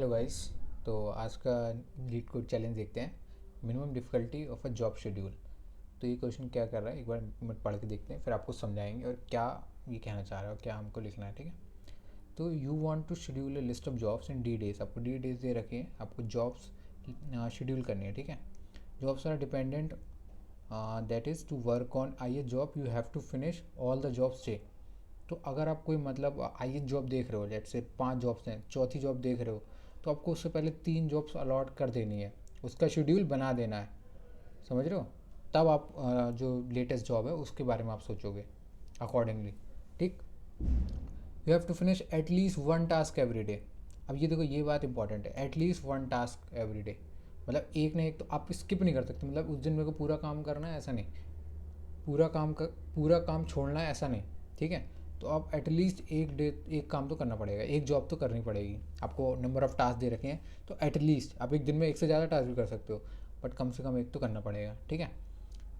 Hello guys. तो आज का लीड कोड चैलेंज देखते हैं। Minimum difficulty of a job schedule. तो ये क्वेश्चन क्या कर रहा है, एक बार पढ़ के देखते हैं, फिर आपको समझाएंगे और क्या ये कहना चाह रहा है और क्या हमको लिखना है। ठीक है। तो you want to schedule a list of jobs in d days. आपको डी डेज दे रखे हैं, आपको जॉब्स शेड्यूल करनी है। ठीक है। Jobs are dependent that is to work on I a job you have to finish all the jobs day. तो अगर आप कोई मतलब आई जॉब देख रहे हो, लेट से 5 जॉब्स हैं, चौथी जॉब देख रहे हो, तो आपको उससे पहले 3 जॉब्स अलॉट कर देनी है, उसका शेड्यूल बना देना है। समझ रहे हो? तब आप जो लेटेस्ट जॉब है उसके बारे में आप सोचोगे अकॉर्डिंगली। ठीक। You have to finish at least one task every day. अब ये देखो, ये बात इंपॉर्टेंट है, at least one task every day. मतलब एक ना एक तो आप स्किप नहीं कर सकते। मतलब उस दिन मेरे को पूरा काम करना है ऐसा नहीं, पूरा काम छोड़ना है ऐसा नहीं। ठीक है। तो आप एटलीस्ट एक काम तो करना पड़ेगा, एक जॉब तो करनी पड़ेगी। आपको नंबर ऑफ़ टास्क दे रखे हैं, तो एटलीस्ट आप एक दिन में एक से ज़्यादा टास्क भी कर सकते हो, बट कम से कम एक तो करना पड़ेगा। ठीक है।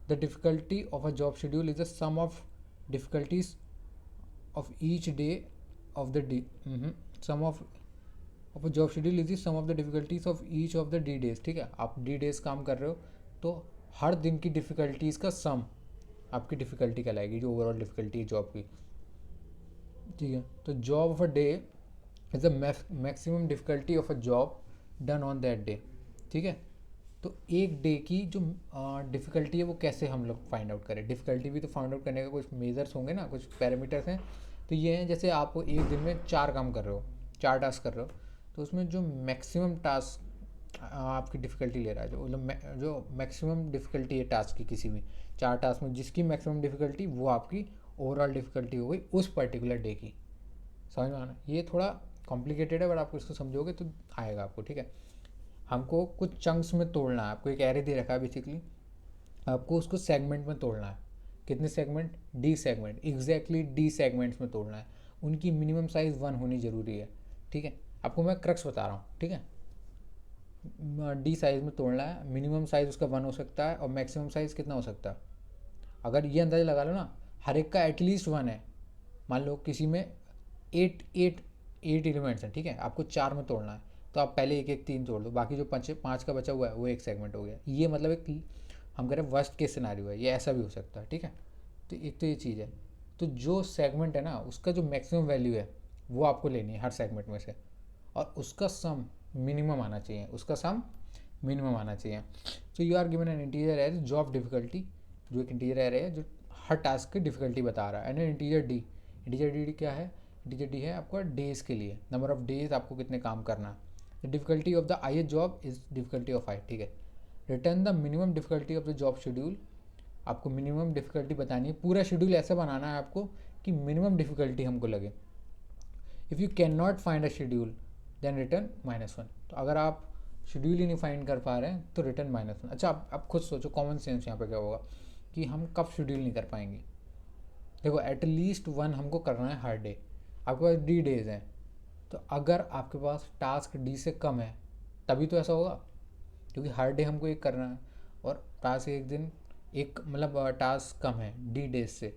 The difficulty of a job schedule is the sum of difficulties of each day of the day. Sum of a job schedule is the sum of the difficulties of each of the d days. ठीक है। आप D days काम कर रहे हो, तो हर दिन की डिफ़िकल्टीज़ का सम आपकी डिफ़िकल्टी कहलाएगी, जो ओवरऑल डिफ़िकल्टी है जॉब की। ठीक है। तो job of a day is the maximum difficulty of a job done on that day. ठीक है। तो एक डे की जो डिफ़िकल्टी है वो कैसे हम लोग फाइंड आउट करें। डिफ़िकल्टी भी तो फाइंड आउट करने का कुछ मेजर्स होंगे ना, कुछ पैरामीटर्स हैं। तो ये हैं, जैसे आप एक दिन में 4 काम कर रहे हो, 4 टास्क कर रहे हो, तो उसमें जो मैक्सिमम टास्क आपकी डिफ़िकल्टी ले रहा है, जो मैक्सिमम डिफ़िकल्टी है टास्क की, किसी भी 4 टास्क में जिसकी मैक्सिमम डिफ़िकल्टी, वो आपकी ओवरऑल डिफ़िकल्टी हो गई उस पर्टिकुलर डे की। समझ में आना? ये थोड़ा कॉम्प्लिकेटेड है, बट आपको इसको समझोगे तो आएगा आपको। ठीक है। हमको कुछ चंक्स में तोड़ना है। आपको एक एरे दे रखा है बेसिकली, आपको उसको सेगमेंट में तोड़ना है। कितने segment? D segment, exactly D segments में तोड़ना है। उनकी मिनिमम साइज़ 1 होनी ज़रूरी है। ठीक है। आपको मैं क्रक्स बता रहा हूँ। ठीक है। डी साइज़ में तोड़ना है, मिनिमम साइज़ उसका 1 हो सकता है और मैक्सिमम साइज़ कितना हो सकता है। अगर ये अंदाज़ा लगा लो ना, हर एक का एटलीस्ट 1 है। मान लो किसी में 8 एलिमेंट्स हैं। ठीक है। आपको 4 में तोड़ना है, तो आप पहले एक एक 3 तोड़ दो, बाकी जो 5 का बचा हुआ है वो एक सेगमेंट हो गया। ये मतलब एक, हम कह रहे हैं वर्स्ट केस सिनारियो है, ये ऐसा भी हो सकता है। ठीक है। तो एक तो ये चीज़ है। तो जो सेगमेंट है ना, उसका जो मैक्सिमम वैल्यू है वो आपको लेनी है हर सेगमेंट में से, और उसका सम मिनिमम आना चाहिए, उसका सम मिनिमम आना चाहिए। So you are given an integer as job difficulty, जो एक इंटीजर एरे है जो हर टास्क की डिफिकल्टी बता रहा है, and integer D. Integer D क्या है? इंटीजर डी है आपका डेज़ के लिए, नंबर ऑफ डेज आपको कितने काम करना है। The difficulty of the I job is difficulty of I. ठीक है। Return the minimum difficulty of the job schedule. आपको मिनिमम डिफिकल्टी बतानी है, पूरा शेड्यूल ऐसा बनाना है आपको कि मिनिमम डिफिकल्टी हमको लगे। If you can not find a schedule then return -1। तो अगर आप शेड्यूल ही नहीं फाइंड कर पा रहे हैं तो रिटर्न -1। अच्छा, आप खुद सोचो, कॉमन सेंस यहाँ पे क्या होगा कि हम कब शेड्यूल नहीं कर पाएंगे। देखो, एटलीस्ट 1 हमको करना है हर डे। आपके पास डी डेज हैं, तो अगर आपके पास टास्क डी से कम है तभी तो ऐसा होगा, क्योंकि हर डे हमको एक करना है, और टास्क एक दिन एक मतलब टास्क कम है डी डेज से,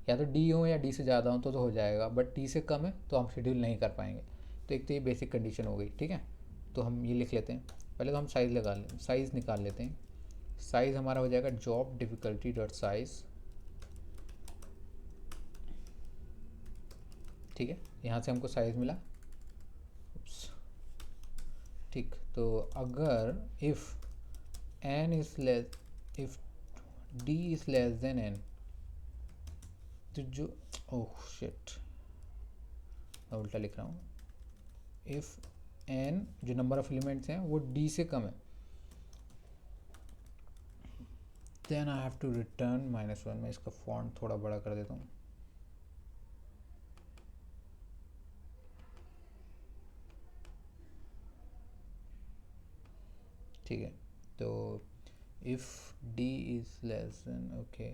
या तो डी हो या डी से ज़्यादा हो तो हो जाएगा, बट डी से कम है तो हम शेड्यूल नहीं कर पाएंगे। तो एक तो ये बेसिक कंडीशन हो गई। ठीक है। तो हम ये लिख लेते हैं। पहले तो हम साइज़ निकाल लेते हैं। साइज़ हमारा हो जाएगा जॉब डिफ़िकल्टी डॉट साइज़। ठीक है। यहाँ से हमको साइज़ मिला। ठीक। तो अगर if D is less than n, तो जो, ओह शिट, मैं उल्टा लिख रहा हूँ। इफ़ एन, जो नंबर ऑफ एलिमेंट्स हैं वो डी से कम है, then I have to return -1। मैं इसका फॉन्ट थोड़ा बड़ा कर देता हूँ। ठीक है। तो if D is less than, okay,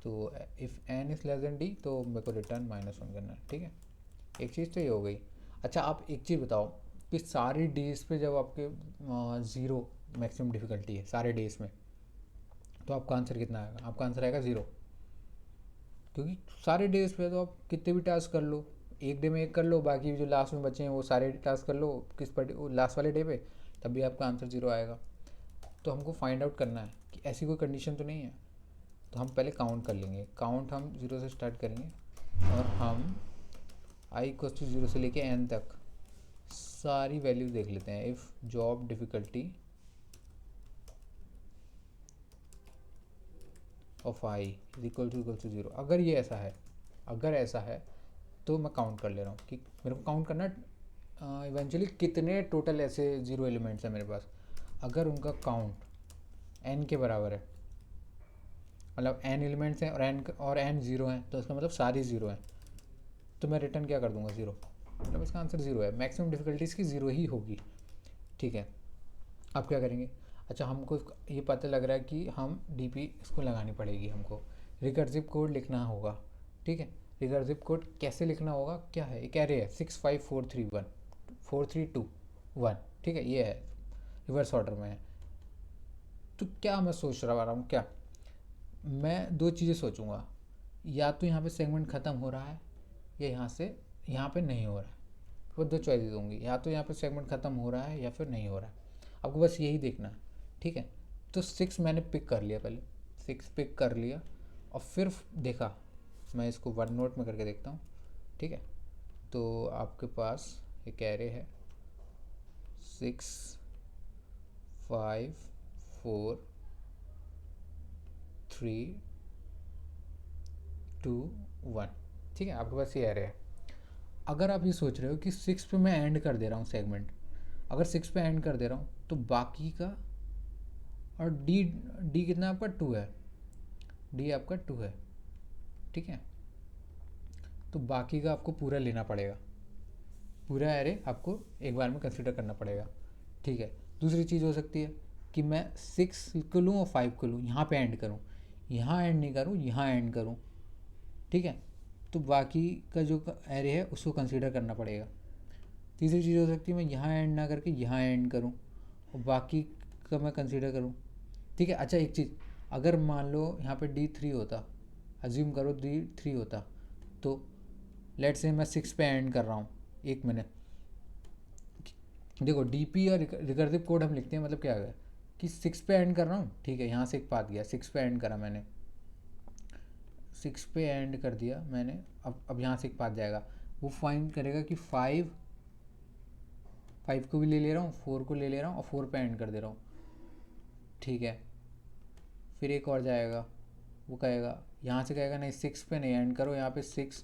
तो if N is less than D तो मेरे को रिटर्न -1 करना है। ठीक है। एक चीज़ तो ये हो गई। अच्छा, आप एक चीज़ बताओ कि सारी डेज़ पे जब आपके 0 मैक्सिमम डिफ़िकल्टी है सारे डेज़ में, तो आपका आंसर कितना आएगा? आपका आंसर आएगा 0, क्योंकि सारे डेज़ पे तो आप कितने भी टास्क कर लो, एक डे में एक कर लो, बाकी जो लास्ट में बचे हैं वो सारे टास्क कर लो किस लास्ट वाले डे पे, तब भी आपका आंसर 0 आएगा। तो हमको फाइंड आउट करना है कि ऐसी कोई कंडीशन तो नहीं है। तो हम पहले काउंट कर लेंगे, काउंट हम 0 से स्टार्ट करेंगे और हम i=0 से लेके n तक सारी वैल्यू देख लेते हैं। If job difficulty of i is equal to 0, अगर ये ऐसा है, अगर ऐसा है तो मैं काउंट कर ले रहा हूँ कि मेरे को काउंट करना इवेंचुअली कितने टोटल ऐसे 0 एलिमेंट्स हैं मेरे पास। अगर उनका काउंट n के बराबर है, मतलब n एलिमेंट्स हैं और n 0 हैं, तो इसका मतलब सारी 0 हैं, तो मैं रिटर्न क्या कर दूंगा 0, मतलब इसका आंसर 0 है। मैक्सिमम डिफ़िकल्टीज़ की 0 ही होगी। ठीक है, अब क्या करेंगे। अच्छा, हमको ये पता लग रहा है कि हम डीपी इसको लगानी पड़ेगी, हमको रिकर्सिव कोड लिखना होगा। ठीक है, रिकर्सिव कोड कैसे लिखना होगा, क्या है, एक एरे है 65431 ठीक है, ये है रिवर्स ऑर्डर में है। तो क्या मैं सोच रहा हूँ, क्या मैं दो चीज़ें सोचूंगा, या तो यहाँ पे सेगमेंट ख़त्म हो रहा है या यहाँ पे नहीं हो रहा है। वो दो चॉइसेस होंगी, या तो यहाँ पे सेगमेंट ख़त्म हो रहा है या फिर नहीं हो रहा है। आपको बस यही देखना है। ठीक है, तो 6 मैंने पिक कर लिया, पहले 6 पिक कर लिया और फिर देखा, मैं इसको वन नोट में करके देखता हूँ। ठीक है, तो आपके पास एक एरे है 6 5 4 3 2 1। ठीक है, आपके पास ये एरे है। अगर आप ये सोच रहे हो कि 6 पे मैं एंड कर दे रहा हूँ सेगमेंट, अगर 6 पे एंड कर दे रहा हूँ तो बाकी का, और डी कितना आपका 2 है, डी आपका 2 है। ठीक है, तो बाकी का आपको पूरा लेना पड़ेगा, पूरा एरे आपको एक बार में कंसिडर करना पड़ेगा। ठीक है, दूसरी चीज़ हो सकती है कि मैं 6 को लूँ और 5 को लूँ, यहाँ पे एंड करूँ, यहाँ एंड नहीं करूँ, यहाँ एंड करूँ। ठीक है, तो बाकी का जो एरे है उसको कंसिडर करना पड़ेगा। तीसरी चीज़ हो सकती है मैं यहाँ एंड ना करके यहाँ एंड करूँ और बाकी का मैं कंसिडर करूँ। ठीक है, अच्छा एक चीज़, अगर मान लो यहाँ पे D3 होता, अज्यूम करो D3 होता, तो लेट से मैं 6 पे एंड कर रहा हूँ, एक मिनट। देखो डीपी और रिकर्सिव कोड हम लिखते हैं, मतलब क्या है कि 6 पे एंड कर रहा हूँ। ठीक है, यहाँ से एक पाथ गया, 6 पे एंड करा मैंने, 6 पे एंड कर दिया मैंने। अब यहाँ से एक पाथ जाएगा, वो फाइंड करेगा कि 5 को भी ले ले रहा हूँ, 4 को ले ले रहा हूँ और 4 पे एंड कर दे रहा हूँ। ठीक है, फिर एक और जाएगा, वो कहेगा, यहाँ से कहेगा नहीं 6 पे नहीं एंड करो, यहाँ पे 6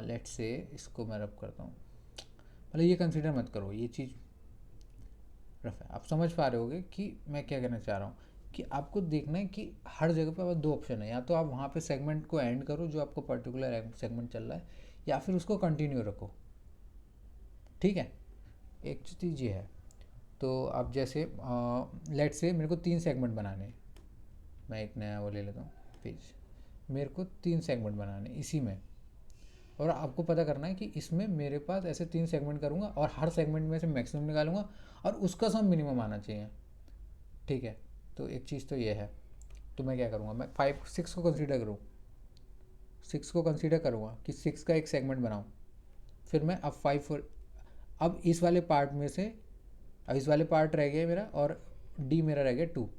लेट से इसको मैं रब करता हूँ, मतलब ये कंसिडर मत करो, ये चीज़ रफ है। आप समझ पा रहे होगे कि मैं क्या कहना चाह रहा हूँ, कि आपको देखना है कि हर जगह पे दो ऑप्शन है, या तो आप वहाँ पे सेगमेंट को एंड करो जो आपको पर्टिकुलर सेगमेंट चल रहा है, या फिर उसको कंटिन्यू रखो। ठीक है, एक चीज़ ये है। तो आप जैसे लेट से मेरे को 3 सेगमेंट बनाने हैं, मैं एक नया वो ले लेता हूँ पेज, मेरे को 3 सेगमेंट बनाने इसी में, और आपको पता करना है कि इसमें मेरे पास ऐसे 3 सेगमेंट करूँगा और हर सेगमेंट में से मैक्सिमम निकालूंगा और उसका सम मिनिमम आना चाहिए। ठीक है, तो एक चीज़ तो ये है। तो मैं क्या करूँगा, मैं 6 को कंसीडर करूँ, 6 को कंसीडर करूँगा कि 6 का एक सेगमेंट बनाऊँ। फिर मैं अब 5 और अब इस वाले पार्ट में से, अब इस वाले पार्ट रह गया मेरा, और डी मेरा रह गया 2,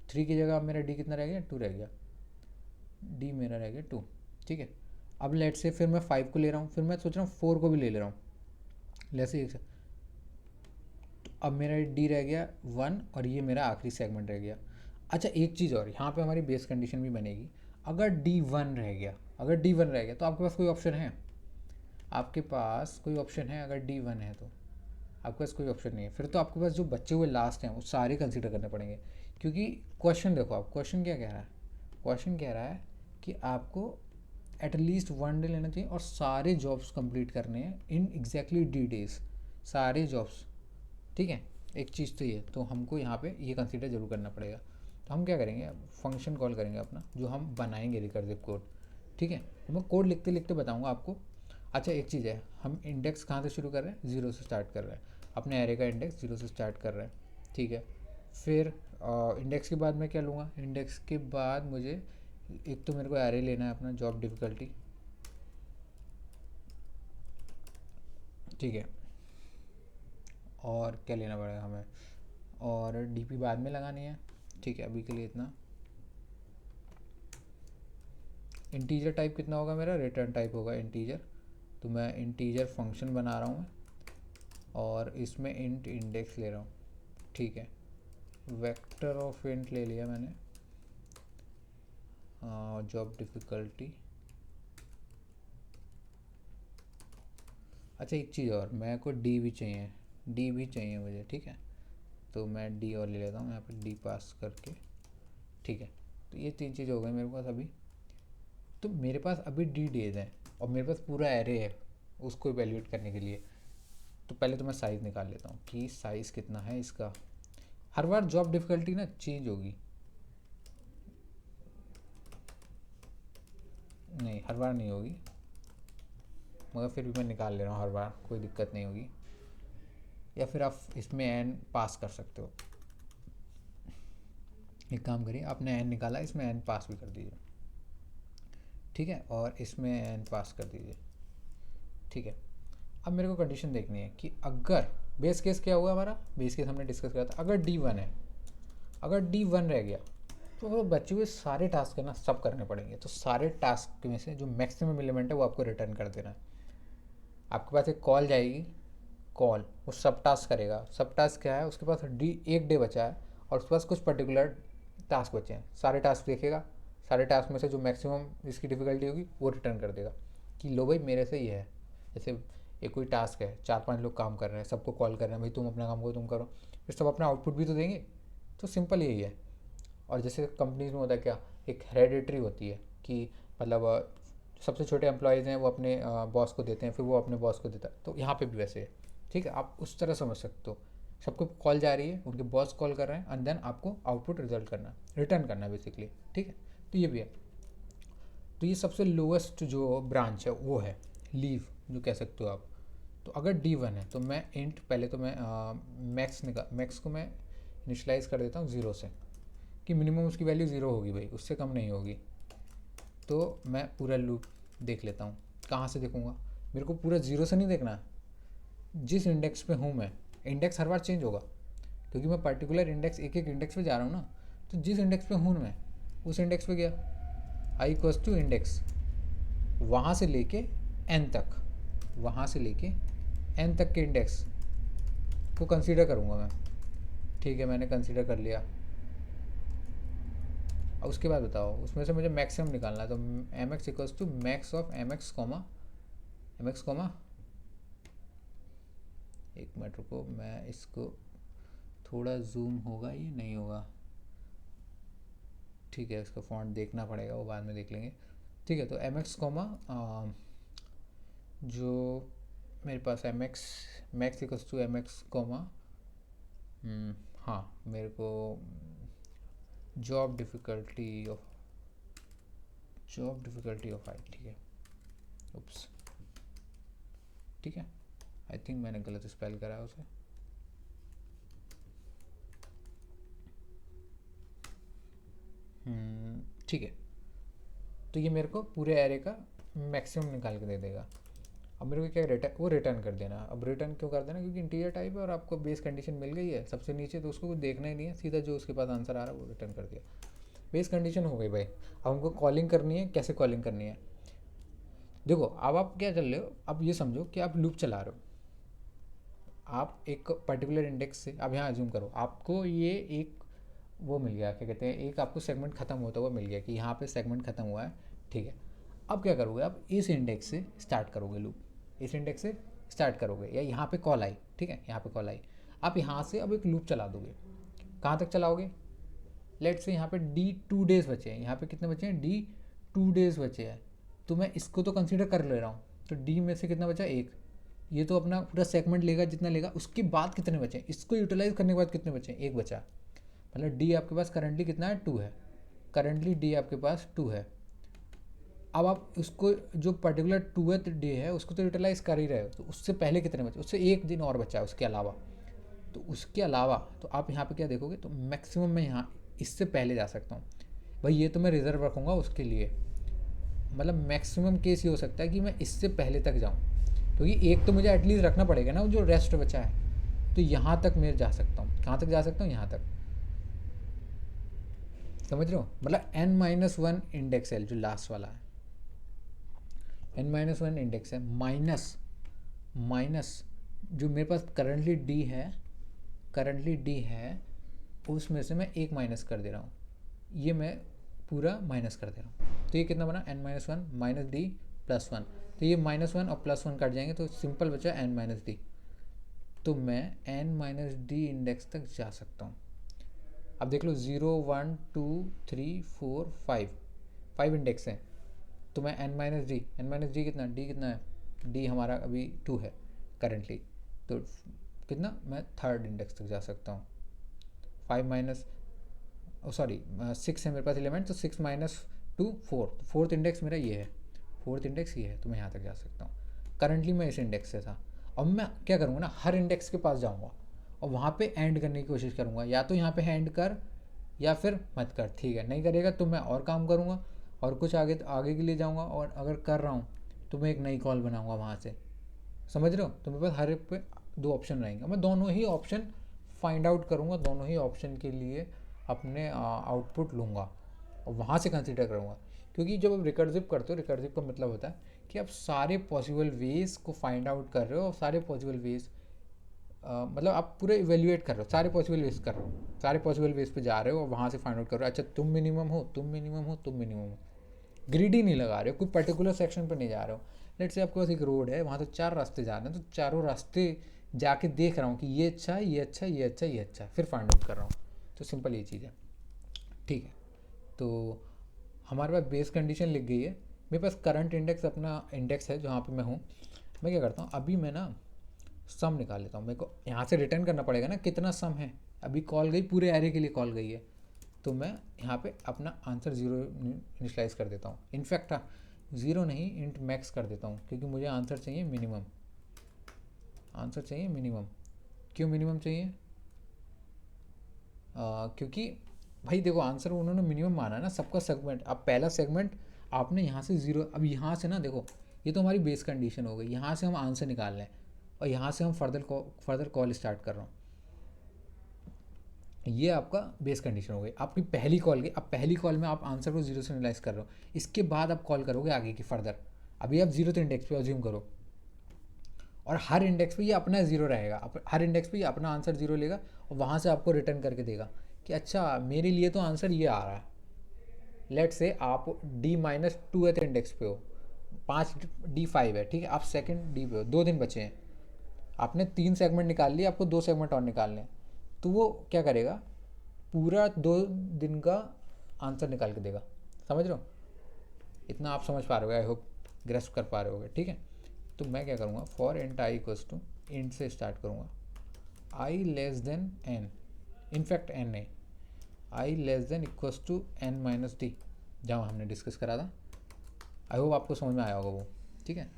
3 की जगह अब मेरा डी कितना रह गया, 2 रह गया, डी मेरा रह गया 2। ठीक है, अब लेट से फिर मैं 5 को ले रहा हूँ, फिर मैं सोच रहा हूँ 4 को भी ले रहा हूँ, जैसे एक, तो अब मेरा डी रह गया 1 और ये मेरा आखिरी सेगमेंट रह गया। अच्छा एक चीज़ और, यहाँ पे हमारी बेस कंडीशन भी बनेगी, अगर D1 रह गया, अगर D1 रह गया तो आपके पास कोई ऑप्शन है, आपके पास कोई ऑप्शन है, अगर D1 है तो आपके पास कोई ऑप्शन नहीं है, फिर तो आपके पास जो बचे हुए लास्ट हैं वो सारे कंसिडर करने पड़ेंगे। क्योंकि क्वेश्चन देखो, आप क्वेश्चन क्या कह रहा है, क्वेश्चन कह रहा है कि आपको एटलीस्ट 1 डे लेना चाहिए और सारे जॉब्स कंप्लीट करने हैं इन एग्जैक्टली D डेज, सारे जॉब्स। ठीक है, एक चीज़ तो ये, तो हमको यहाँ पे ये कंसीडर जरूर करना पड़ेगा। तो हम क्या करेंगे, फंक्शन कॉल करेंगे अपना, जो हम बनाएंगे रिकर्सिव कोड। ठीक है, तो मैं कोड लिखते लिखते बताऊँगा आपको। अच्छा एक चीज़ है, हम इंडेक्स कहाँ से शुरू कर रहे हैं, 0 से स्टार्ट कर रहे हैं, अपने एरे का इंडेक्स 0 से स्टार्ट कर रहे हैं। ठीक है, फिर इंडेक्स के बाद मैं क्या लूँगा, इंडेक्स के बाद मुझे एक तो मेरे को एरे लेना है अपना जॉब डिफ़िकल्टी, ठीक है, और क्या लेना पड़ेगा हमें, और डीपी बाद में लगानी है। ठीक है, अभी के लिए इतना। इंटीजर टाइप कितना होगा मेरा, रिटर्न टाइप होगा इंटीजर, तो मैं इंटीजर फंक्शन बना रहा हूँ और इसमें इंट इंडेक्स ले रहा हूँ। ठीक है, वेक्टर ऑफ इंट ले लिया मैंने। जॉब डिफ़िकल्टी, अच्छा एक चीज़ और, मेरे को डी भी चाहिए, डी भी चाहिए मुझे। ठीक है, तो मैं डी और ले लेता हूँ यहाँ पे, डी पास करके। ठीक है, तो ये 3 चीज़ हो गई मेरे पास अभी। तो मेरे पास अभी डी डेज हैं और मेरे पास पूरा एरे है उसको इवेल्यूएट करने के लिए। तो पहले तो मैं साइज़ निकाल लेता हूँ कि साइज़ कितना है इसका। हर बार जॉब डिफ़िकल्टी ना चेंज होगी, नहीं हर बार नहीं होगी, मगर फिर भी मैं निकाल ले रहा हूँ हर बार, कोई दिक्कत नहीं होगी। या फिर आप इसमें एन पास कर सकते हो। एक काम करिए, आपने एन निकाला, इसमें एन पास भी कर दीजिए। ठीक है, और इसमें एन पास कर दीजिए। ठीक है, अब मेरे को कंडीशन देखनी है कि अगर बेस केस क्या हुआ हमारा, बेस केस हमने डिस्कस किया था, अगर D1 है, अगर D1 रह गया तो वो बचे हुए सारे टास्क है ना सब करने पड़ेंगे। तो सारे टास्क में से जो मैक्सिमम एलिमेंट है वो आपको रिटर्न कर देना है। आपके पास एक कॉल जाएगी, कॉल वो सब टास्क करेगा। सब टास्क क्या है, उसके पास एक डे बचा है और उसके पास कुछ पर्टिकुलर टास्क बचे हैं। सारे टास्क देखेगा, सारे टास्क में से जो मैक्सिमम जिसकी डिफ़िकल्टी होगी वो रिटर्न कर देगा कि लो भाई मेरे से ये है। जैसे एक कोई टास्क है, 4-5 लोग काम कर रहे हैं, सबको कॉल कर रहे हैं, भाई तुम अपना काम करो, तुम करो, फिर सब अपना आउटपुट भी तो देंगे। तो सिंपल यही है। और जैसे कंपनीज में होता है क्या, एक हेरेडिटरी होती है कि मतलब सबसे छोटे एम्प्लॉयज़ हैं वो अपने बॉस को देते हैं, फिर वो अपने बॉस को देता है। तो यहाँ पे भी वैसे है। ठीक है, आप उस तरह समझ सकते हो। सबको कॉल जा रही है, उनके बॉस कॉल कर रहे हैं, एंड देन आपको आउटपुट रिजल्ट करना है, रिटर्न करना है बेसिकली। ठीक है, तो ये भी है। तो ये सबसे लोएस्ट जो ब्रांच है वो है लीव, जो कह सकते हो आप। तो अगर D1 है तो मैं इंट, पहले तो मैं मैक्स को मैं इनिशलाइज़ कर देता हूँ 0 से, कि मिनिमम उसकी वैल्यू 0 होगी भाई, उससे कम नहीं होगी। तो मैं पूरा लूप देख लेता हूँ। कहाँ से देखूँगा, मेरे को पूरा 0 से नहीं देखना। जिस इंडेक्स पे हूँ मैं, इंडेक्स हर बार चेंज होगा क्योंकि मैं पर्टिकुलर इंडेक्स, एक एक इंडेक्स पे जा रहा हूँ ना। तो जिस इंडेक्स पे हूँ मैं उस इंडेक्स पे गया, आई इक्वल्स टू इंडेक्स, वहाँ से लेके एन तक, वहाँ से लेके एन तक के इंडेक्स को कंसीडर करूँगा मैं। ठीक है, मैंने कंसीडर कर लिया। और उसके बाद बताओ उसमें से मुझे मैक्सिमम निकालना है। तो m x equals to max of m x comma m x comma, एक मिनट रुको, मैं इसको थोड़ा जूम होगा ये नहीं होगा। ठीक है, इसका फॉन्ट देखना पड़ेगा, वो बाद में देख लेंगे। ठीक है, तो एम एक्स कॉमा जो मेरे पास M X max equals to M x comma, हाँ मेरे को जॉब डिफ़िकल्टी ऑफ आई। ठीक है, उप्स, ठीक है, आई थिंक मैंने गलत स्पेल करा है उसे। ठीक है, तो ये मेरे को पूरे एरे का मैक्सिमम निकाल के दे देगा। अब मेरे को क्या रिटर्न, वो रिटर्न कर देना। अब रिटर्न क्यों कर देना, क्योंकि इंटीजर टाइप है और आपको बेस कंडीशन मिल गई है सबसे नीचे, तो उसको कुछ देखना ही नहीं है, सीधा जो उसके पास आंसर आ रहा है वो रिटर्न कर दिया। बेस कंडीशन हो गई भाई। अब हमको कॉलिंग करनी है, कैसे कॉलिंग करनी है देखो। अब आप क्या चल रहे हो, अब ये समझो कि आप लूप चला रहे हो। आप एक पर्टिकुलर इंडेक्स से, अब यहाँ जूम करो, आपको ये एक वो मिल गया, क्या कहते हैं, एक आपको सेगमेंट ख़त्म होता हुआ मिल गया कि यहाँ पे सेगमेंट ख़त्म हुआ है। ठीक है, अब क्या करोगे, आप इस इंडेक्स से स्टार्ट करोगे लूप, इस इंडेक्स से स्टार्ट करोगे, या यहाँ पे कॉल आई। ठीक है, यहाँ पे कॉल आई, आप यहाँ से अब एक लूप चला दोगे। कहाँ तक चलाओगे, लेट से यहाँ पे D2 डेज़ बचे हैं, यहाँ पे कितने बचे हैं, D2 डेज़ बचे हैं। तो मैं इसको तो कंसीडर कर ले रहा हूँ, तो D में से कितना बचा, एक। ये तो अपना पूरा सेगमेंट लेगा जितना लेगा, उसके बाद कितने बचे हैं, इसको यूटिलाइज करने के बाद कितने बचे हैं, एक बचा। मतलब D आपके पास करंटली कितना है, 2 है। करंटली D आपके पास 2 है। अब आप उसको जो पर्टिकुलर 2th डे है उसको तो यूटिलाइज कर ही रहे हो, तो उससे पहले कितने बचे, उससे एक दिन और बचा है उसके अलावा। तो उसके अलावा तो आप यहाँ पे क्या देखोगे, तो मैक्सिमम मैं यहाँ इससे पहले जा सकता हूँ भाई, ये तो मैं रिजर्व रखूँगा उसके लिए। मतलब मैक्सिमम केस ये हो सकता है कि मैं इससे पहले तक जाऊँ। क्योंकि एक तो मुझे एटलीस्ट रखना पड़ेगा ना जो रेस्ट बचा है। तो यहाँ तक मैं जा सकता हूँ, कहाँ तक जा सकता हूँ, यहाँ तक। समझ रहे हो, मतलब n-1 इंडेक्स है जो लास्ट वाला है, n-1 इंडेक्स है, माइनस माइनस जो मेरे पास करंटली डी है उसमें से मैं एक माइनस कर दे रहा हूँ, ये मैं पूरा माइनस कर दे रहा हूँ। तो ये कितना बना, n-1 माइनस डी प्लस 1। तो ये -1 और +1 कट जाएंगे तो सिंपल बचा n-d। तो मैं n-d इंडेक्स तक जा सकता हूँ। अब देख लो 0 1 2 3 4 5 इंडेक्स हैं। तो मैं n-d कितना, d कितना है, d हमारा अभी 2 है करेंटली, तो कितना मैं थर्ड इंडेक्स तक जा सकता हूँ। 5 माइनस सॉरी 6 है मेरे पास एलिमेंट, तो 6 माइनस 2 4, तो फोर्थ इंडेक्स मेरा ये है, फोर्थ इंडेक्स ये है, तो मैं यहाँ तक जा सकता हूँ। करंटली मैं इस इंडेक्स से था। अब मैं क्या करूँगा ना, हर इंडेक्स के पास जाऊँगा और वहाँ पे एंड करने की कोशिश करूँगा, या तो यहाँ पे एंड कर या फिर मत कर, ठीक है। नहीं करेगा तो मैं और काम करूँगा और कुछ आगे आगे के लिए जाऊँगा, और अगर कर रहा हूँ तो मैं एक नई कॉल बनाऊँगा वहाँ से। समझ रहे हो, तो मेरे पास हर एक पे दो ऑप्शन रहेंगे, मैं दोनों ही ऑप्शन फाइंड आउट करूँगा, दोनों ही ऑप्शन के लिए अपने आउटपुट लूँगा और वहाँ से कंसिडर करूँगा। क्योंकि जब आप रिकर्सिव करते हो, रिकर्सिव का मतलब होता है कि आप सारे पॉसिबल वेज को फाइंड आउट कर रहे हो, और सारे पॉसिबल वेज मतलब आप पूरे इवेल्युएट कर रहे हो, सारे पॉसिबल वेज कर रहे हो, सारे पॉसिबल वेज पे जा रहे हो और वहाँ से फाइंड आउट कर रहे हो, अच्छा तुम मिनिमम हो, तुम मिनिमम हो, तुम मिनिमम हो। ग्रीडी नहीं लगा रहे हो, कोई पर्टिकुलर सेक्शन पर नहीं जा रहे हो। लेट से आपके पास एक रोड है, वहाँ तो 4 रास्ते जा रहे हैं, तो चारों रास्ते जाके देख रहा हूँ कि ये अच्छा है, ये अच्छा है, ये अच्छा है, ये अच्छा है, फिर फाइंड आउट कर रहा हूँ। तो सिंपल ये चीज़ है, ठीक है। तो हमारे पास बेस कंडीशन लिख गई है, मेरे पास करंट इंडेक्स अपना इंडेक्स है जहाँ पे मैं हूँ। मैं क्या करता हूँ, अभी मैं ना सम निकाल लेता हूँ। मेरे को यहाँ से रिटर्न करना पड़ेगा ना कितना सम है। अभी कॉल गई, पूरे एरे के लिए कॉल गई है, तो मैं यहाँ पे अपना आंसर 0 इनिशलाइज कर देता हूँ। इनफैक्ट 0 नहीं, इंट मैक्स कर देता हूँ, क्योंकि मुझे आंसर चाहिए मिनिमम, आंसर चाहिए मिनिमम। क्यों मिनिमम चाहिए, क्योंकि भाई देखो आंसर उन्होंने मिनिमम माना है ना, सबका सेगमेंट। अब पहला सेगमेंट आपने यहाँ से 0, अब यहाँ से ना देखो, ये तो हमारी बेस कंडीशन हो गई, यहाँ से हम आंसर निकाल रहे हैं और यहाँ से हम फर्दर कॉल स्टार्ट कर रहा हूँ। ये आपका बेस कंडीशन हो गई, आपकी पहली कॉल गई। अब पहली कॉल में आप आंसर को 0 से एनालाइज कर रहे हो, इसके बाद आप कॉल करोगे आगे की फर्दर। अभी आप 0th इंडेक्स पे अज्यूम करो, और हर इंडेक्स पे ये अपना 0 रहेगा, हर इंडेक्स पे ये अपना आंसर 0 लेगा और वहाँ से आपको रिटर्न करके देगा कि अच्छा मेरे लिए तो आंसर ये आ रहा है। लेट से आप D-2th इंडेक्स पे हो, 5 D5 है, ठीक है, आप सेकंड डी पे हो, 2 दिन बचे हैं, आपने 3 सेगमेंट निकाल लिए, आपको 2 सेगमेंट और निकालने हैं। तो वो क्या करेगा, पूरा 2 दिन का आंसर निकाल के देगा। समझ रहे हो, इतना आप समझ पा रहे हो, आई होप ग्रेस्प कर पा रहे होगे, ठीक है। तो मैं क्या करूँगा, for int I equals to, int से स्टार्ट करूँगा, I less than N, in fact N नहीं, I less than equals to n-d, जहाँ हमने डिस्कस करा था। आई होप आपको समझ में आया होगा वो, ठीक है।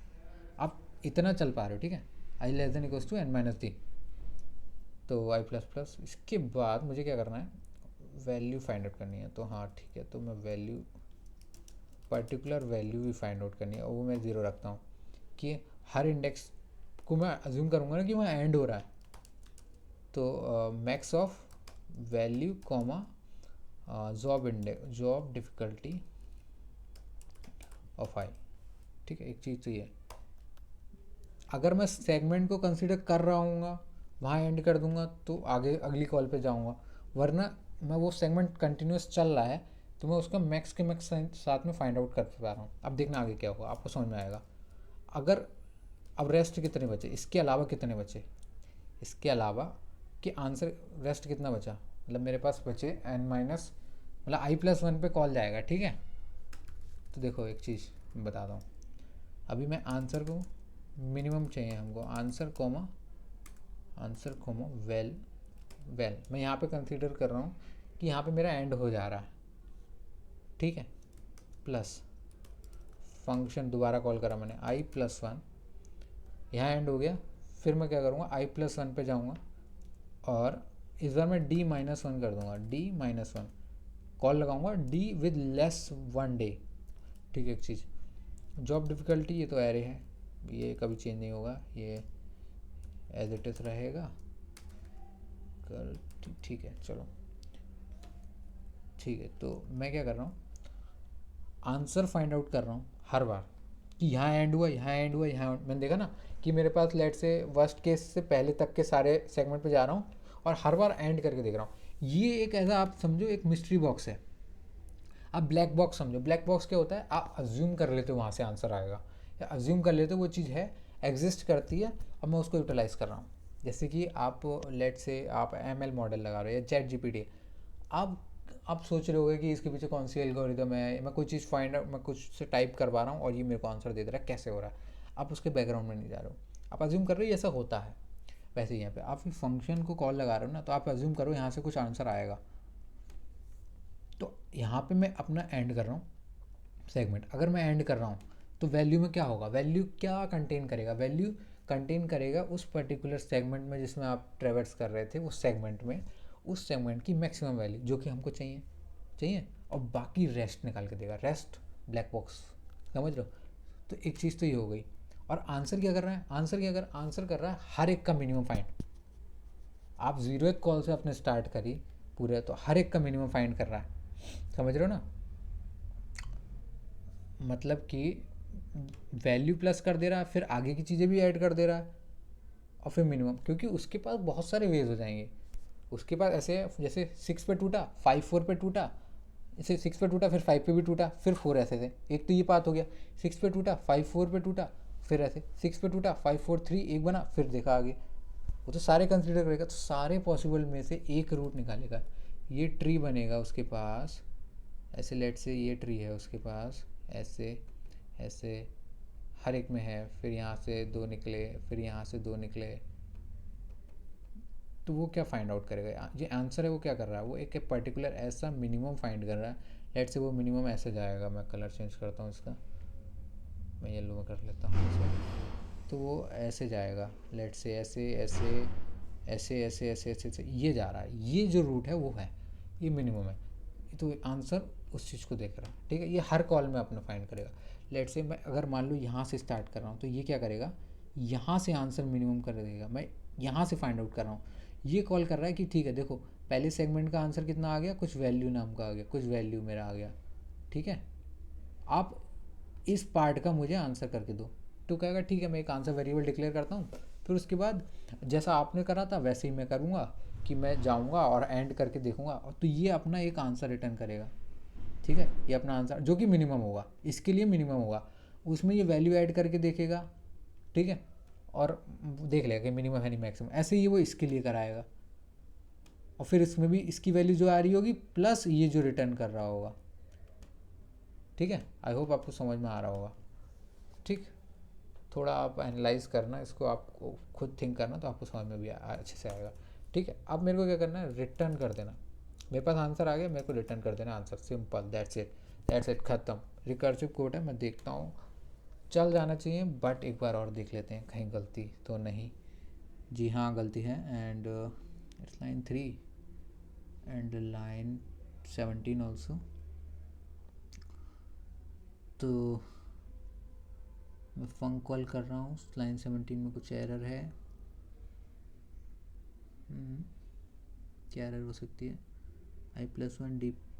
आप इतना चल पा रहे हो, ठीक है, I less than equals to n-d, तो आई प्लस प्लस। इसके बाद मुझे क्या करना है, वैल्यू फाइंड आउट करनी है। तो हाँ ठीक है, तो मैं वैल्यू, पर्टिकुलर वैल्यू भी फाइंड आउट करनी है, और वो मैं 0 रखता हूँ कि हर इंडेक्स को मैं अज्यूम करूँगा ना कि वहाँ एंड हो रहा है। तो max of value comma job difficulty of I, ठीक है। एक चीज़ तो ये, अगर मैं सेगमेंट को कंसिडर कर रहा हूँ वहाँ एंड कर दूंगा तो आगे अगली कॉल पे जाऊँगा, वरना मैं वो सेगमेंट कंटिन्यूस चल रहा है तो मैं उसका मैक्स के मैक्स साथ में फाइंड आउट कर पा रहा हूँ। अब देखना आगे क्या होगा, आपको समझ में आएगा। अगर अब रेस्ट कितने बचे, इसके अलावा कितने बचे, इसके अलावा कि आंसर रेस्ट कितना बचा, मतलब मेरे पास बचे मतलब i+1 पे कॉल जाएगा, ठीक है। तो देखो एक चीज़ बताता हूँ, अभी मैं आंसर को मिनिमम चाहिए हमको, आंसर कोमा वेल, मैं यहाँ पे कंसीडर कर रहा हूँ कि यहाँ पे मेरा एंड हो जा रहा है, ठीक है, प्लस फंक्शन दोबारा कॉल करा मैंने i+1, यहाँ एंड हो गया। फिर मैं क्या करूँगा, i+1 पे जाऊँगा और इस बार मैं D-1 कर दूँगा, D-1 कॉल लगाऊँगा, D विद लेस 1 डे, ठीक है। एक चीज़, जॉब डिफ़िकल्टी ये तो एरे है, ये कभी चेंज नहीं होगा, ये एज इट इज़ रहेगा। कल ठीक है, चलो ठीक है। तो मैं क्या कर रहा हूँ, आंसर फाइंड आउट कर रहा हूँ हर बार कि यहाँ एंड हुआ, यहाँ एंड हुआ, यहाँ मैंने देखा ना कि मेरे पास लेट से वर्स्ट केस से पहले तक के सारे सेगमेंट पे जा रहा हूँ और हर बार एंड करके देख रहा हूँ। ये एक ऐसा आप समझो एक मिस्ट्री बॉक्स है, आप ब्लैक बॉक्स समझो। ब्लैक बॉक्स क्या होता है, आप अज्यूम कर लेते हो वहाँ से आंसर आएगा, या अज्यूम कर लेते हो वो चीज़ है, एग्जिस्ट करती है, अब मैं उसको यूटिलाइज कर रहा हूँ। जैसे कि आप लेट से आप ML मॉडल लगा रहे हो या चैट GPT, आप सोच रहे होगे कि इसके पीछे कौन सी एल्गोरिदम है, मैं कोई चीज़ फाइंड आउट, मैं कुछ से टाइप करवा रहा हूँ और ये मेरे को आंसर दे दे रहा है, कैसे हो रहा है। आप उसके बैकग्राउंड में नहीं जा रहे हो, आप अज्यूम कर रहे हो ऐसा होता है। वैसे ही यहाँ पे आप फंक्शन को कॉल लगा रहे हो ना, तो आप अज्यूम करो यहाँ से कुछ आंसर आएगा। तो यहाँ पे मैं अपना एंड कर रहा हूँ सेगमेंट। अगर मैं एंड कर रहा हूँ तो वैल्यू में क्या होगा, वैल्यू क्या कंटेन करेगा, वैल्यू कंटेन करेगा उस पर्टिकुलर सेगमेंट में जिसमें आप ट्रेवर्स कर रहे थे, उस सेगमेंट में, उस सेगमेंट की मैक्सिमम वैल्यू जो कि हमको चाहिए और बाकी रेस्ट निकाल के देगा, रेस्ट ब्लैक बॉक्स। समझ रहे हो? तो एक चीज़ तो ये हो गई। और आंसर क्या कर रहा है, आंसर कर रहा है हर एक का मिनिमम फाइंड। आप जीरो एक कॉल से अपने स्टार्ट करी पूरे, तो हर एक का मिनिमम फाइंड कर रहा है। समझ रहे हो ना? मतलब कि वैल्यू प्लस कर दे रहा है, फिर आगे की चीज़ें भी ऐड कर दे रहा है और फिर मिनिमम, क्योंकि उसके पास बहुत सारे वेज हो जाएंगे। उसके पास ऐसे जैसे 6 पे टूटा, 5 4 पे टूटा, इसे 6 पे टूटा, फिर 5 पे भी टूटा, फिर 4 ऐसे थे। एक तो ये बात हो गया, 6 पे टूटा, 5 4 पे टूटा, फिर ऐसे 6 पे टूटा, 5 4 3 एक बना, फिर देखा आगे। वो तो सारे कंसिडर करेगा, तो सारे पॉसिबल में से एक रूट निकालेगा। ये ट्री बनेगा उसके पास, ऐसे लेट से ये ट्री है उसके पास, ऐसे ऐसे हर एक में है, फिर यहाँ से 2 निकले, फिर यहाँ से 2 निकले। तो वो क्या फाइंड आउट करेगा, ये आंसर है वो क्या कर रहा है, वो एक पर्टिकुलर ऐसा मिनिमम फाइंड कर रहा है। लेट से वो मिनिमम ऐसे जाएगा, मैं कलर चेंज करता हूँ इसका, मैं येलो में कर लेता हूँ इसे। तो वो ऐसे जाएगा, लेट से ऐसे ऐसे ऐसे ऐसे ऐसे ऐसे ऐसे ये जा रहा है, ये जो रूट है वो है, ये मिनिमम है। तो आंसर उस चीज़ को देख रहा है, ठीक है। ये हर कॉल में अपना फाइंड करेगा। लेट से मैं अगर मान लो यहाँ से स्टार्ट कर रहा हूँ, तो ये क्या करेगा, यहाँ से आंसर मिनिमम कर देगा। मैं यहाँ से फाइंड आउट कर रहा हूँ, ये कॉल कर रहा है कि ठीक है देखो पहले सेगमेंट का आंसर कितना आ गया, कुछ वैल्यू नाम का आ गया, कुछ वैल्यू मेरा आ गया, ठीक है। आप इस पार्ट का मुझे आंसर करके दो। तो कहेगा ठीक है, मैं एक आंसर वेरिएबल डिक्लेयर करता हूँ, फिर उसके बाद जैसा आपने करा था वैसे ही मैं करूँगा कि मैं जाऊँगा और एंड करके देखूँगा, और तो ये अपना एक आंसर रिटर्न करेगा, ठीक है। ये अपना आंसर जो कि मिनिमम होगा, इसके लिए मिनिमम होगा, उसमें ये वैल्यू ऐड करके देखेगा, ठीक है, और देख लेगा कि मिनिमम है नहीं मैक्सिमम, ऐसे ही वो इसके लिए कराएगा। और फिर इसमें भी इसकी वैल्यू जो आ रही होगी प्लस ये जो रिटर्न कर रहा होगा, ठीक है। आई होप आपको समझ में आ रहा होगा, ठीक। थोड़ा आप एनालाइज करना इसको, आपको खुद थिंक करना, तो आपको समझ में भी अच्छे से आएगा, ठीक है। अब मेरे को क्या करना है, रिटर्न कर देना। मेरे पास आंसर आ गया, मेरे को रिटर्न कर देना आंसर, सिंपल, दैट्स इट, ख़त्म। रिकर्सिव कोड है, मैं देखता हूँ चल जाना चाहिए, बट एक बार और देख लेते हैं कहीं गलती तो नहीं। जी हाँ गलती है, and it's line 3 and line 17 also. तो मैं फंक कॉल कर रहा हूँ, लाइन 17 में कुछ एरर है। क्या एरर हो सकती है, i+1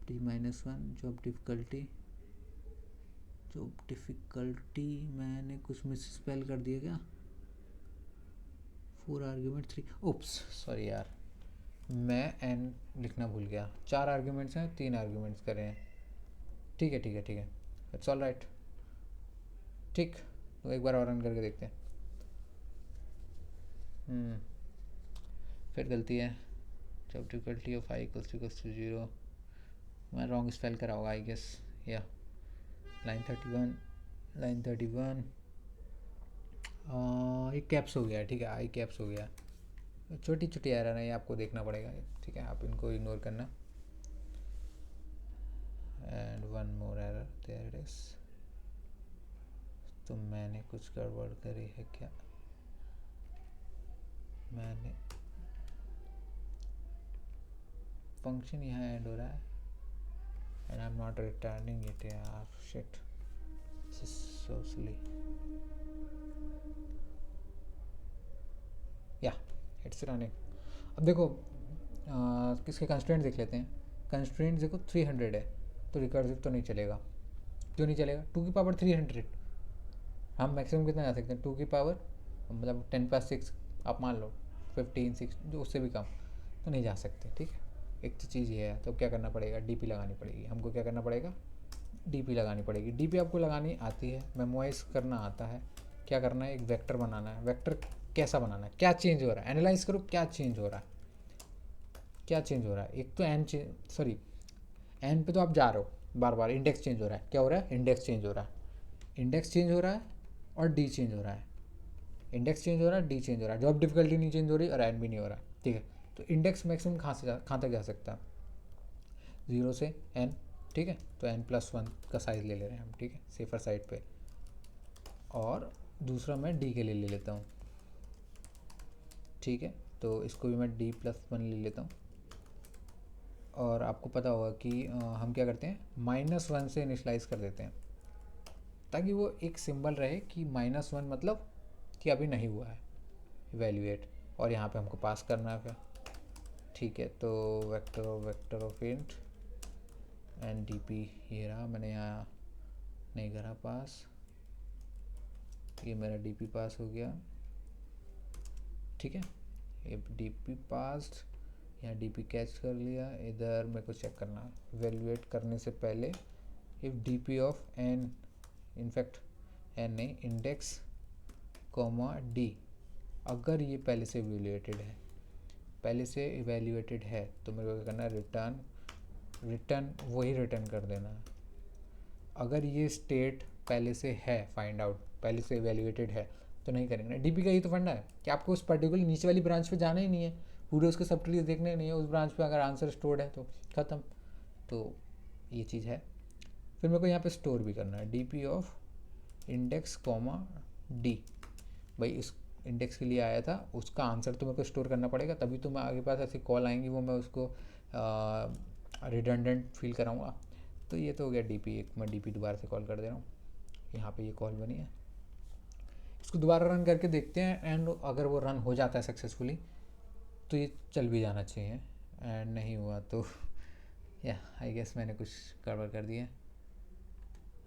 d-1 जॉब डिफ़िकल्टी मैंने कुछ मिस स्पेल कर दिया क्या, 4 आर्ग्यूमेंट 3, ओप्स सॉरी यार, मैं एन लिखना भूल गया। 4 आर्ग्यूमेंट्स हैं, 3 आर्ग्यूमेंट्स करे हैं, ठीक है ठीक है ठीक है, इट्स ऑल राइट, ठीक। तो एक बार और रन करके देखते हैं। फिर गलती है, जब डिफिकल्टी ऑफ i = 0, मैं रॉन्ग स्पेल करा होगा आई गेस, या लाइन 31 एक कैप्स हो गया, ठीक है, आई कैप्स हो गया। छोटी छोटी एरर है, ये आपको देखना पड़ेगा, ठीक है, आप इनको इग्नोर करना। And one more error, there it is. तो मैंने कुछ गड़बड़ करी है क्या, मैंने फंक्शन यहाँ एंड हो रहा है and I am not returning it यार, shit, this is so silly. It's running. अब देखो किसके कंस्ट्रेंट देख लेते हैं। कंस्ट्रेंट देखो 300 है, तो रिकर्सिव तो नहीं चलेगा। क्यों नहीं चलेगा? 2 की पावर 300, हम मैक्सिमम कितना जा सकते हैं? 2 की पावर मतलब 10 + 6 आप मान लो 15 6 जो उससे भी कम तो नहीं जा सकते, ठीक है। एक तो चीज़ ये है, तो क्या करना पड़ेगा? डीपी लगानी पड़ेगी हमको। क्या करना पड़ेगा? डीपी लगानी पड़ेगी। डीपी आपको लगानी आती है, मेमोराइज करना आता है। क्या करना है? एक वेक्टर बनाना है। वेक्टर कैसा बनाना है? क्या चेंज हो रहा है? एनालाइज करो क्या चेंज हो रहा है, क्या चेंज हो रहा है। एक तो एन पे तो आप जा रहे हो बार बार, इंडेक्स चेंज हो रहा है। क्या हो रहा है? इंडेक्स चेंज हो रहा है। इंडेक्स चेंज हो रहा है और डी चेंज हो रहा है। इंडेक्स चेंज हो रहा है, डी चेंज हो रहा है। जॉब डिफिकल्टी नहीं चेंज हो रही और एन भी नहीं हो रहा, ठीक है। तो इंडेक्स मैक्सिमम कहाँ तक जा सकता है? 0 से एन, ठीक है। तो n+1 का साइज़ ले ले रहे हैं हम, ठीक है, सेफर साइड पे। और दूसरा मैं डी के लिए ले लेता हूँ, ठीक है। तो इसको भी मैं d+1 ले लेता हूँ। और आपको पता होगा कि हम क्या करते हैं? -1 से इनिशलाइज कर देते हैं, ताकि वो एक सिंबल रहे कि -1 मतलब कि अभी नहीं हुआ है इवेल्युएट। और यहाँ पे हमको पास करना है फिर, ठीक है। तो vector of int and DP, ये रहा। मैंने यहाँ नहीं करा पास, ये मेरा डीपी पास हो गया, ठीक है। ये डीपी पास्ड, यहाँ डीपी कैच कर लिया। इधर मेरे को चेक करना है इवेल्युएट करने से पहले, if DP of n, in fact N नहीं, इंडेक्स कॉमा डी, अगर ये पहले से इवेल्युएटेड है तो मेरे को क्या करना है? रिटर्न वही रिटर्न कर देना है। अगर ये स्टेट पहले से है, फाइंड आउट पहले से इवेल्युएटेड है तो नहीं करेंगे ना। डीपी का ही तो फंडा है कि आपको उस पर्टिकुलर नीचे वाली ब्रांच पे जाना ही नहीं है, पूरे उसके सब ट्रीज देखने नहीं है। उस ब्रांच पे अगर आंसर स्टोर्ड है तो ख़त्म। तो ये चीज़ है। फिर मेरे को यहाँ पे स्टोर भी करना है DP of index comma D. भाई इस इंडेक्स के लिए आया था, उसका आंसर तो मेरे को स्टोर करना पड़ेगा, तभी तो मैं आगे पास ऐसी कॉल आएंगी वो मैं उसको रिडंडेंट फील कराऊंगा। तो ये तो हो गया डीपी। एक मैं डीपी दोबारा से कॉल कर दे रहा हूँ। यहाँ पे ये कॉल बनी है, इसको दोबारा रन करके देखते हैं। एंड अगर वो रन हो जाता है सक्सेसफुली तो ये चल भी जाना चाहिए। एंड नहीं हुआ तो या आई गेस मैंने कुछ गड़बड़ कर दिया।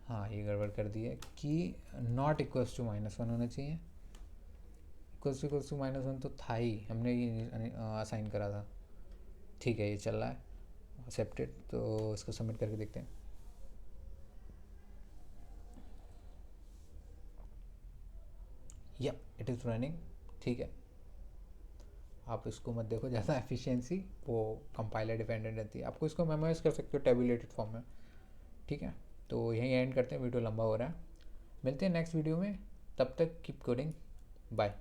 हाँ, ये गड़बड़ कर दी है कि नॉट इक्वल्स टू -1 होना चाहिए। इक्वल्स टू -1 तो था ही, हमने ये असाइन करा था, ठीक है। ये चल रहा है, एक्सेप्टेड। तो इसको सबमिट करके देखते हैं। या इट इज़ रनिंग, ठीक है। आप इसको मत देखो ज़्यादा, एफिशिएंसी वो कंपाइलर डिपेंडेंट रहती है। आपको इसको मेमोराइज कर सकते हो टेबुलेटेड फॉर्म में, ठीक है। तो यहीं एंड करते हैं, वीडियो लंबा हो रहा है। मिलते हैं नेक्स्ट वीडियो में, तब तक कीप कोडिंग, बाय।